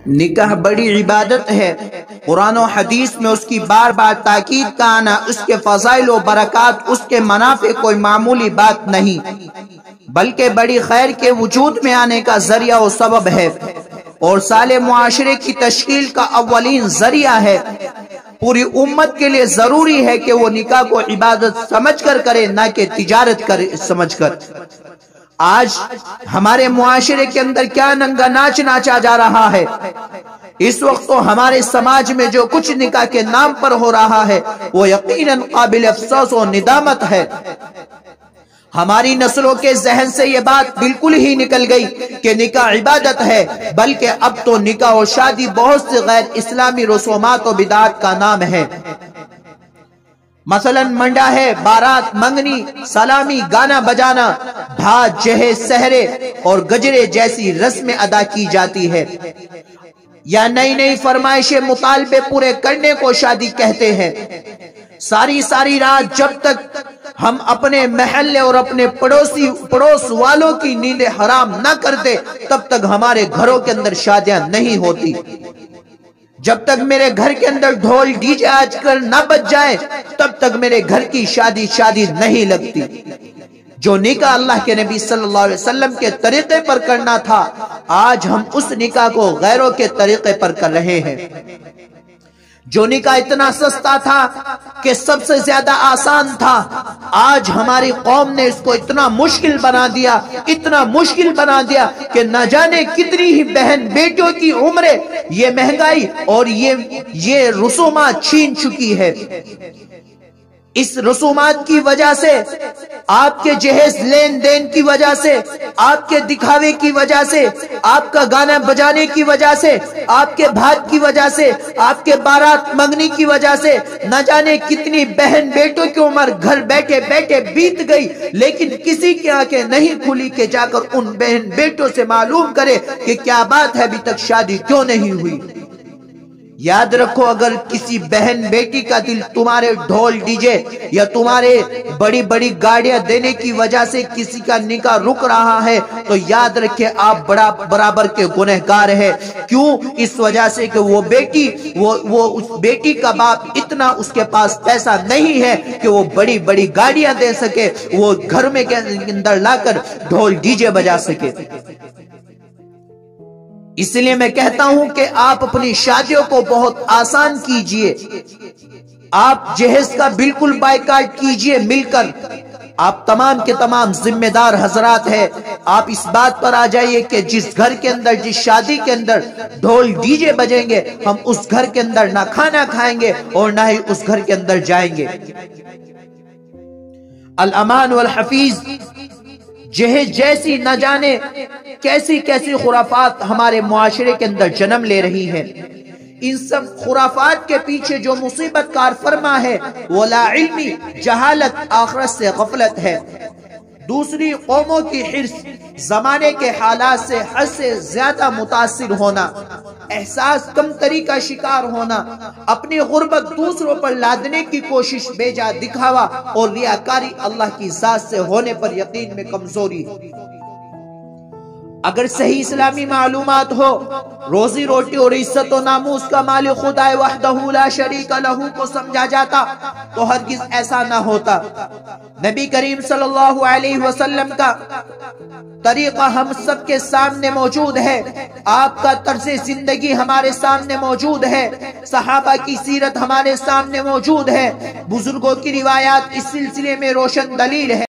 نکاح بڑی عبادت ہے۔ قرآن و حدیث میں اس کی بار بار تاکید کا آنا، اس کے فضائل و برکات، اس کے منافع کوئی معمولی بات نہیں، بلکہ بڑی خیر کے وجود میں آنے کا ذریعہ و سبب ہے، اور صالح معاشرے کی تشکیل کا اولین ذریعہ ہے۔ پوری امت کے لیے ضروری ہے کہ وہ نکاح کو عبادت سمجھ کر کرے، نہ کہ تجارت سمجھ کر۔ آج ہمارے معاشرے کے اندر کیا ننگا ناچ ناچا جا رہا ہے۔ اس وقت تو ہمارے سماج میں جو کچھ نکاح کے نام پر ہو رہا ہے وہ یقیناً قابل افسوس و ندامت ہے۔ ہماری نسلوں کے ذہن سے یہ بات بالکل ہی نکل گئی کہ نکاح عبادت ہے، بلکہ اب تو نکاح و شادی بہت سے غیر اسلامی رسومات و بدعات کا نام ہے۔ مثلا منڈا ہے، بارات، منگنی، سلامی، گانا بجانا، بھاج، جہیز، سہرے اور گجرے جیسی رسمیں ادا کی جاتی ہے، یا نئی نئی فرمائشیں، مطالبے پورے کرنے کو شادی کہتے ہیں۔ ساری رات جب تک ہم اپنے محلے اور اپنے پڑوس والوں کی نیند حرام نہ کرتے، تب تک ہمارے گھروں کے اندر شادیاں نہیں ہوتی۔ جب تک میرے گھر کے اندر ڈھول ڈی جے آج کل نہ بج جائے، تب تک میرے گھر کی شادی نہیں لگتی۔ جو نکاح اللہ کے نبی صلی اللہ علیہ وسلم کے طریقے پر کرنا تھا، آج ہم اس نکاح کو غیروں کے طریقے پر کر رہے ہیں۔ جو نکاح اتنا سستا تھا کہ سب سے زیادہ آسان تھا، آج ہماری قوم نے اس کو اتنا مشکل بنا دیا کہ نہ جانے کتنی ہی بہن بیٹیوں کی عمریں یہ مہنگائی اور یہ رسومات چھین چکی ہے۔ اس رسومات کی وجہ سے، آپ کے جہیز لین دین کی وجہ سے، آپ کے دکھاوے کی وجہ سے، آپ کا گانا بجانے کی وجہ سے، آپ کے بھاج کی وجہ سے، آپ کے بارات منگنی کی وجہ سے نہ جانے کتنی بہن بیٹوں کی عمر گھر بیٹھے بیٹھے بیت گئی، لیکن کسی کی آنکھیں نہیں کھلی کہ جا کر ان بہن بیٹوں سے معلوم کرے کہ کیا بات ہے، ابھی تک شادی کیوں نہیں ہوئی۔ یاد رکھو، اگر کسی بہن بیٹی کا دل تمہارے ڈھول ڈی جے یا تمہارے بڑی بڑی گاڑیاں دینے کی وجہ سے کسی کا نکاح رک رہا ہے، تو یاد رکھے آپ برابر کے گنہگار ہے۔ کیوں؟ اس وجہ سے کہ وہ اس بیٹی کا باپ اتنا اس کے پاس پیسہ نہیں ہے کہ وہ بڑی بڑی گاڑیاں دے سکے، وہ گھر میں کے اندر لا کر ڈھول ڈی جے بجا سکے۔ اس لیے میں کہتا ہوں کہ آپ اپنی شادیوں کو بہت آسان کیجئے، آپ جہیز کا بالکل بائیکاٹ کیجئے مل کر۔ آپ تمام کے تمام ذمہ دار حضرات ہیں، آپ اس بات پر آ جائیے کہ جس گھر کے اندر، جس شادی کے اندر ڈھول ڈی جے بجیں گے، ہم اس گھر کے اندر نہ کھانا کھائیں گے اور نہ ہی اس گھر کے اندر جائیں گے۔ الامان والحفیظ جہیز جیسی نہ جانے کیسی خرافات ہمارے معاشرے کے اندر جنم لے رہی ہیں۔ ان سب خرافات کے پیچھے جو مصیبت کار فرما ہے وہ لا علمی، جہالت، آخرت سے غفلت ہے۔ دوسری قوموں کی حرص، زمانے کے حالات سے حد سے زیادہ متاثر ہونا، احساس کمتری کا شکار ہونا، اپنی غربت دوسروں پر لادنے کی کوشش، بے جا دکھاوا اور ریاکاری، اللہ کی ذات سے ہونے پر یقین میں کمزوری۔ اگر صحیح اسلامی معلومات ہو، روزی روٹی اور عزت و ناموس کا مالک خدا وحدہ لا شریک لہ کو سمجھا جاتا تو ہرگز ایسا نہ ہوتا۔ نبی کریم صلی اللہ علیہ وسلم کا طریقہ ہم سب کے سامنے موجود ہے، آپ کا طرز زندگی ہمارے سامنے موجود ہے، صحابہ کی سیرت ہمارے سامنے موجود ہے، بزرگوں کی روایات اس سلسلے میں روشن دلیل ہے۔